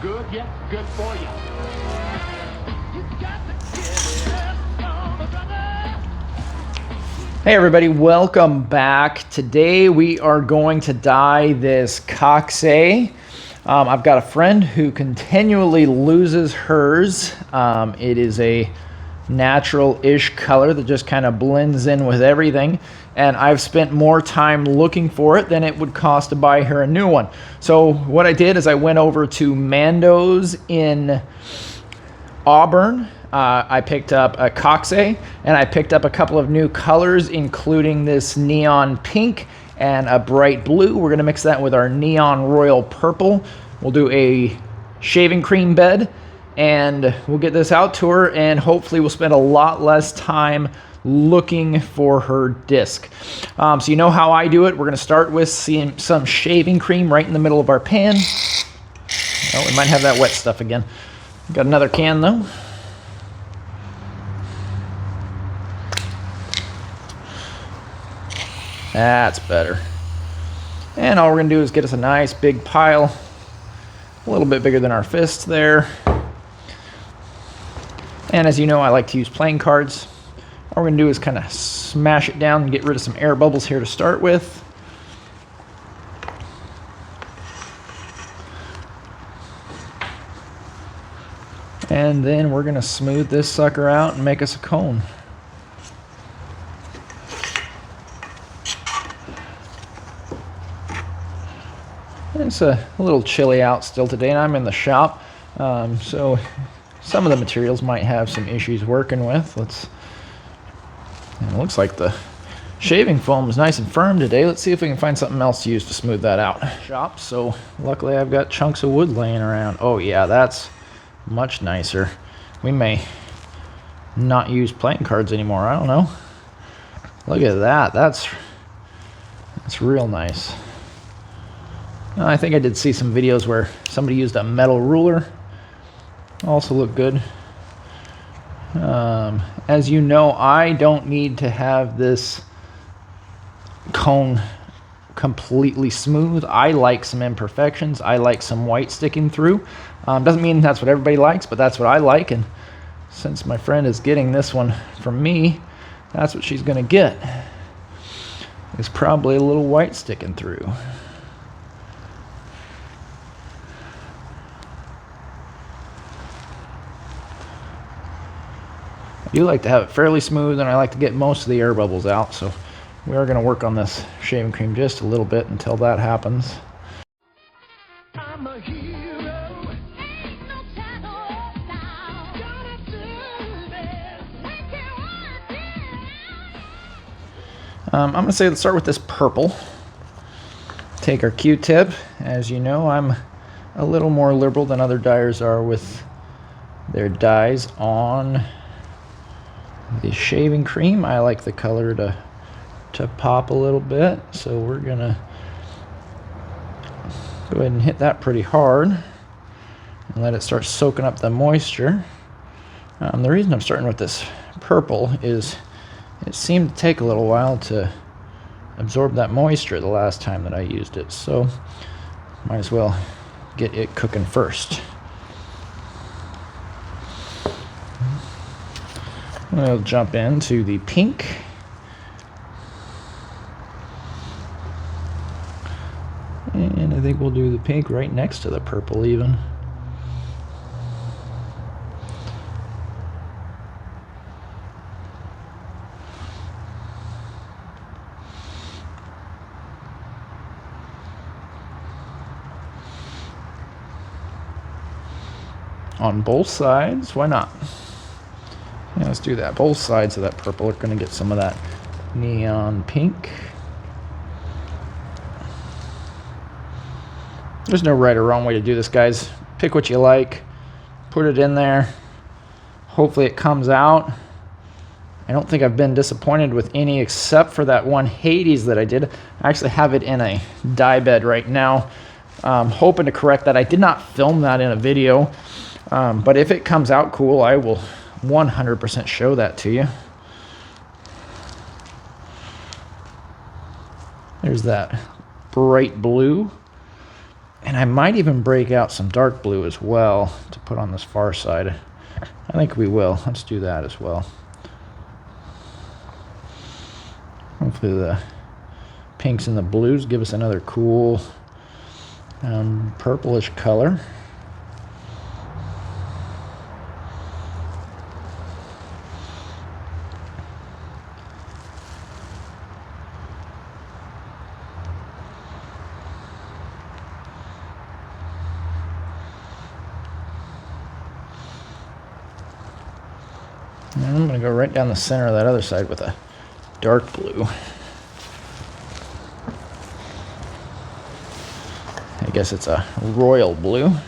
Good, yeah, good for you. Hey everybody, welcome back. Today we are going to dye this Kaxe. I've got a friend who continually loses hers. It is a natural-ish color that just kind of blends in with everything, and I've spent more time looking for it than it would cost to buy her a new one. So what I did is I went over to Mando's in Auburn. I picked up a Kaxe, and I picked up a couple of new colors, including this neon pink and a bright blue. We're going to mix that with our neon royal purple. We'll do a shaving cream bed, and we'll get this out to her, and hopefully we'll spend a lot less time looking for her disc. So you know how I do it. We're going to start with some shaving cream right in the middle of our pan. Oh, we might have that wet stuff again. Got another can though. That's better. And all we're going to do is get us a nice big pile, a little bit bigger than our fist there. And as you know, I like to use playing cards. All we're going to do is kind of smash it down and get rid of some air bubbles here to start with. And then we're going to smooth this sucker out and make us a cone. It's a little chilly out still today, and I'm in the shop, so some of the materials might have some issues working with. And it looks like the shaving foam is nice and firm today. Let's see if we can find something else to use to smooth that out. Shop, so luckily I've got chunks of wood laying around. Oh yeah, that's much nicer. We may not use playing cards anymore. I don't know. Look at that. That's real nice. I think I did see some videos where somebody used a metal ruler. Also looked good. As you know, I don't need to have this cone completely smooth. I like some imperfections. I like some white sticking through. Doesn't mean that's what everybody likes, but that's what I like. And since my friend is getting this one from me, that's what she's going to get. It's probably a little white sticking through. I do like to have it fairly smooth, and I like to get most of the air bubbles out, so we are going to work on this shaving cream just a little bit until that happens. I'm a hero. Ain't no shadow now. Gonna do this. I'm going to say let's start with this purple. Take our Q-tip. As you know, I'm a little more liberal than other dyers are with their dyes on the shaving cream. I like the color to pop a little bit, so we're gonna go ahead and hit that pretty hard and let it start soaking up the moisture. The reason I'm starting with this purple is it seemed to take a little while to absorb that moisture the last time that I used it, so might as well get it cooking first. We'll jump into the pink. And I think we'll do the pink right next to the purple even. On both sides, why not? Yeah, let's do that. Both sides of that purple are going to get some of that neon pink. There's no right or wrong way to do this, guys. Pick what you like, put it in there. Hopefully it comes out. I don't think I've been disappointed with any except for that one Hades that I did. I actually have it in a dye bed right now. Hoping to correct that. I did not film that in a video, but if it comes out cool, I will 100% show that to you. There's that bright blue. And I might even break out some dark blue as well to put on this far side. I think we will. Let's do that as well. Hopefully the pinks and the blues give us another cool purplish color. And I'm going to go right down the center of that other side with a dark blue. I guess it's a royal blue. Now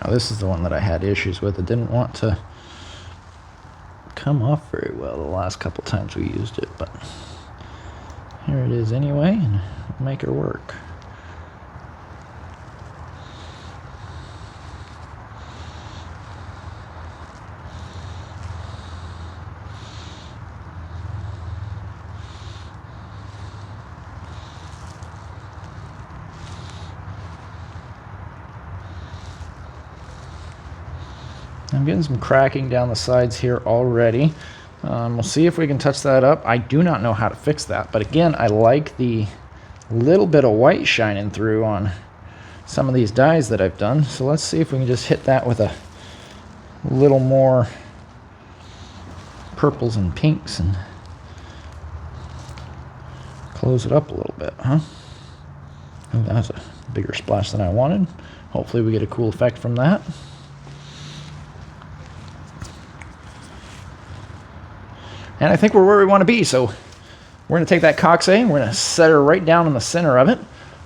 this is the one that I had issues with. It didn't want to come off very well the last couple times we used it, but here it is anyway, and we'll make her work. I'm getting some cracking down the sides here already. We'll see if we can touch that up. I do not know how to fix that, but again, I like the little bit of white shining through on some of these dyes that I've done. So let's see if we can just hit that with a little more purples and pinks and close it up a little bit, huh? Oh, that was a bigger splash than I wanted. Hopefully we get a cool effect from that. And I think we're where we want to be, so we're going to take that Kaxe, we're going to set her right down in the center of it.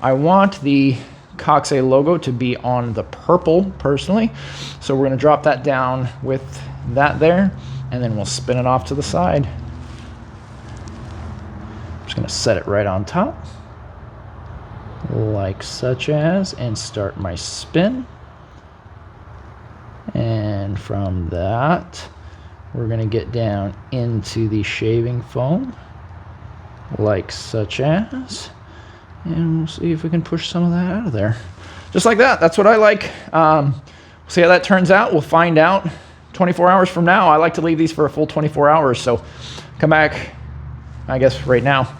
I want the Kaxe logo to be on the purple, personally, so we're going to drop that down with that there, and then we'll spin it off to the side. I'm just going to set it right on top, like such as, and start my spin. And from that, we're going to get down into the shaving foam, like such as, and we'll see if we can push some of that out of there. Just like that. That's what I like. We'll see how that turns out. We'll find out 24 hours from now. I like to leave these for a full 24 hours, so come back, I guess, right now.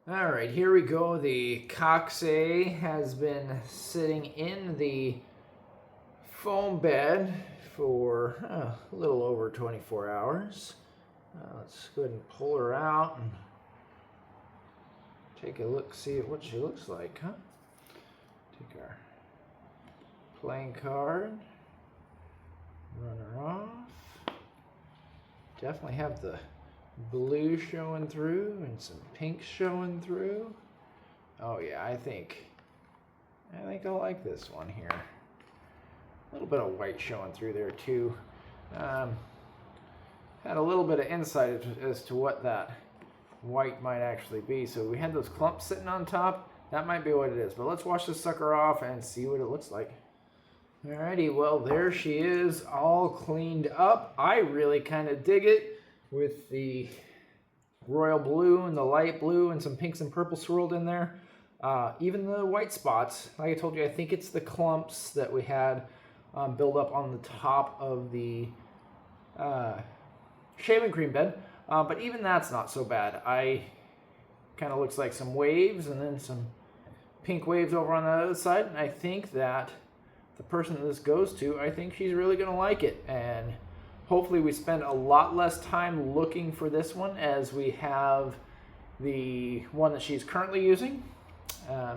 All right, here we go. The Kaxe has been sitting in the foam bed for a little over 24 hours. Let's go ahead and pull her out and take a look, see what she looks like, huh? Take our playing card, run her off. Definitely have the blue showing through and some pink showing through. Oh yeah, I think I like this one here. A little bit of white showing through there too. Had a little bit of insight as to what that white might actually be. So we had those clumps sitting on top. That might be what it is. But let's wash this sucker off and see what it looks like. Alrighty, well there she is, all cleaned up. I really kind of dig it with the royal blue and the light blue and some pinks and purple swirled in there. Even the white spots, like I told you, I think it's the clumps that we had build up on the top of the shaving cream bed, but even that's not so bad. Kind of looks like some waves and then some pink waves over on the other side, and I think that the person that this goes to, I think she's really going to like it, and hopefully we spend a lot less time looking for this one as we have the one that she's currently using.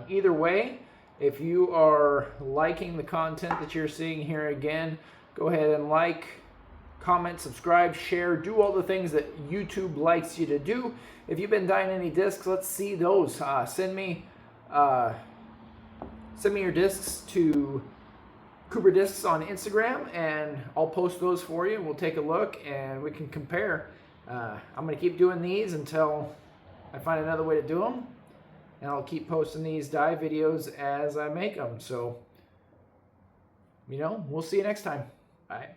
Either way, if you are liking the content that you're seeing here again, go ahead and like, comment, subscribe, share, do all the things that YouTube likes you to do. If you've been dyeing any discs, let's see those. Send me your discs to Cooper Discs on Instagram, and I'll post those for you. We'll take a look and we can compare. I'm going to keep doing these until I find another way to do them. And I'll keep posting these dye videos as I make them. So, we'll see you next time. Bye.